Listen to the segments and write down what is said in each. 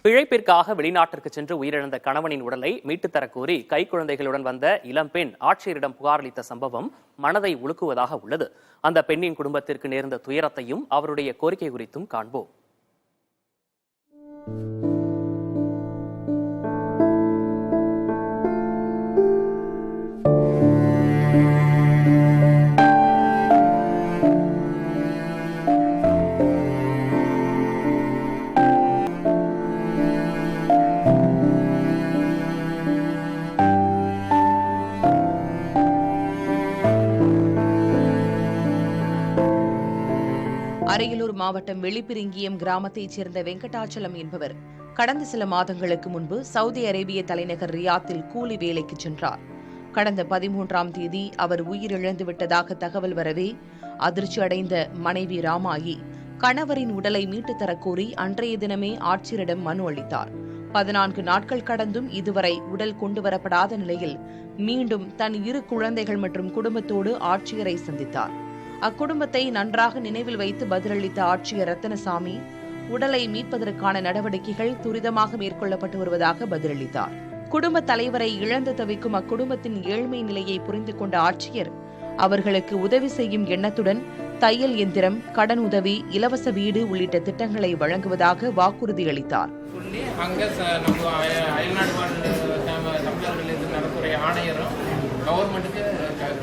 பிழைப்பிற்காக வெளிநாட்டிற்கு சென்று உயிரிழந்த கணவனின் உடலை மீட்டுத் தரக் கோரி கைக்குழந்தைகளுடன் வந்த இளம்பெண் ஆட்சியரிடம் புகார் அளித்த சம்பவம் மனதை உலுக்குவதாக உள்ளது. அந்த பெண்ணின் குடும்பத்திற்கு நேர்ந்த துயரத்தையும் அவருடைய கோரிக்கை குறித்தும் காண்போம். அரியலூர் மாவட்டம் வெளிப்பிரிங்கியம் கிராமத்தைச் சேர்ந்த வெங்கடாச்சலம் என்பவர் கடந்த சில மாதங்களுக்கு முன்பு சவுதி அரேபிய தலைநகர் ரியாத்தில் கூலி வேலைக்கு சென்றார். கடந்த 13ஆம் தேதி அவர் உயிரிழந்து விட்டதாக தகவல் வரவே அதிர்ச்சி அடைந்த மனைவி ராமாயி கணவரின் உடலை மீட்டுத் தரக் கோரி அன்றைய தினமே ஆட்சியரிடம் மனு அளித்தார். 14 நாட்கள் கடந்தும் இதுவரை உடல் கொண்டுவரப்படாத நிலையில் மீண்டும் தன் 2 குழந்தைகள் மற்றும் குடும்பத்தோடு ஆட்சியரை சந்தித்தார். அக்குடும்பத்தை நன்றாக நினைவில் வைத்து பதிலளித்த ஆட்சியர் ரத்தனசாமி உடலை மீட்பதற்கான நடவடிக்கைகள் துரிதமாக மேற்கொள்ளப்பட்டு வருவதாக பதிலளித்தார். குடும்ப தலைவரை இழந்து தவிக்கும் அக்குடும்பத்தின் ஏழ்மை நிலையை புரிந்து கொண்ட ஆட்சியர் அவர்களுக்கு உதவி செய்யும் எண்ணத்துடன் தையல் எந்திரம், கடன் உதவி, இலவச வீடு உள்ளிட்ட திட்டங்களை வழங்குவதாக வாக்குறுதி அளித்தார். கவர்மெண்ட்டுக்கு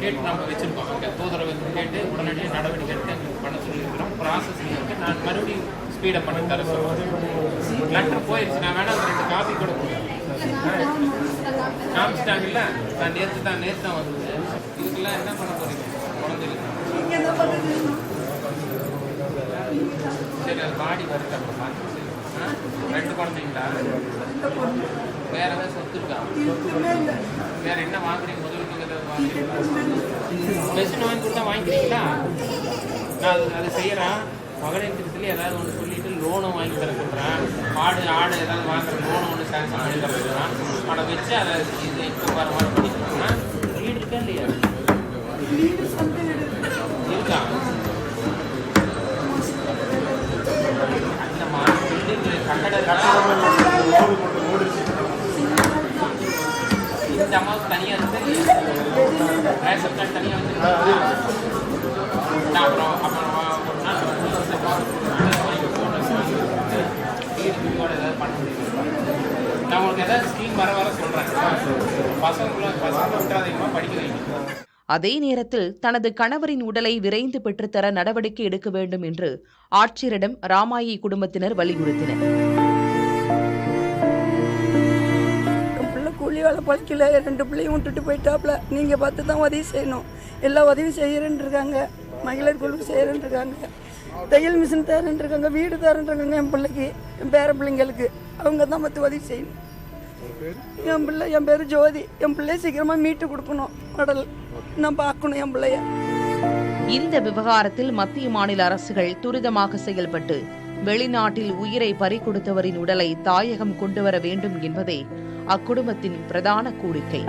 கேட்டு நம்ம வச்சுருக்கோம். அங்கே தூதரவை கேட்டு உடனடியாக நடவடிக்கை எடுத்து எங்களுக்கு பண்ண சொல்லியிருக்கிறோம். ப்ராசஸிங் இருக்குது. நான் மறுபடியும் ஸ்பீடப் பண்ண தர சொல்லுவேன். லெட்டர் போயிடுச்சு. நான் வேணா 2 காப்பி கூட காமிச்சிட்டாங்கல்ல. நான் நேற்று தான் வந்தது. இதுக்கெல்லாம் என்ன பண்ண போகிறீங்க? குழந்தைகளுக்கு சரி, அது பாடி வருது. அப்புறம் பார்த்து 2 குழந்தைங்களா? வேற ஏதாவது சொத்து இருக்கா? வேற என்ன வாங்குறீங்க? முதலுக்கு பெஸ்ட் வாங்கி கொடுத்தா வாங்கிக்கிறீங்களா? நான் அதை செய்யறேன். மகளிர் திட்டத்தில் ஏதாவது ஒன்று சொல்லிட்டு லோனும் வாங்கி தர சொல்கிறேன். ஆடு ஏதாவது வாங்குற லோனும் ஒன்று சாங்ஷன் பண்ணி தர சொல்கிறேன். அதை வச்சு அதை இது இப்போ வர மாதிரி பண்ணிக்கிறேன். வீடு இருக்கா இல்லையா? இருக்கா? இல்லைம்மா, பில்டிங் கட்டட இந்த அம்மாவுக்கு தனியாக இருக்கு. ரேஷன் கார்டு தனியாக வந்து அப்புறம் ஏதாவது பண்ண முடியும். நான் உங்களுக்கு ஏதாவது ஸ்கீம் வர சொல்கிறேன். பசங்களை விட்டாதீங்கமாக படிக்க வைங்க. அதே நேரத்தில் தனது கணவரின் உடலை விரைந்து பெற்றுத்தர நடவடிக்கை எடுக்க வேண்டும் என்று ஆட்சியரிடம் ராமாயி குடும்பத்தினர் வலியுறுத்தினர். கூலி வேலை பழிக்கல, 2 பிள்ளையும் விட்டுட்டு போயிட்டாப்ல. நீங்கள் பார்த்து தான் உதவி செய்யணும். எல்லா உதவியும் செய்யறேன்னு இருக்காங்க. மகளிர் குழு செய்யறேன்னு இருக்காங்க. தையல் மிஷின் தரேன்னு இருக்காங்க. வீடு தரேன்னு இருக்காங்க. என் பிள்ளைக்கு, என் பேர பிள்ளைங்களுக்கு அவங்க தான் பார்த்து உதவி செய்யணும். என் பேர் ஜோதி. என் பிள்ளைய சீக்கிரமாக மீட்டு கொடுக்கணும். உடல் நான் பார்க்கணும் என் பிள்ளைய. இந்த விவகாரத்தில் மத்திய மாநில அரசுகள் துரிதமாக செயல்பட்டு வெளிநாட்டில் உயிரை பறிகொடுத்தவரின் உடலை தாயகம் கொண்டுவர வேண்டும் என்பதே அக்குடும்பத்தின் பிரதான கோரிக்கை.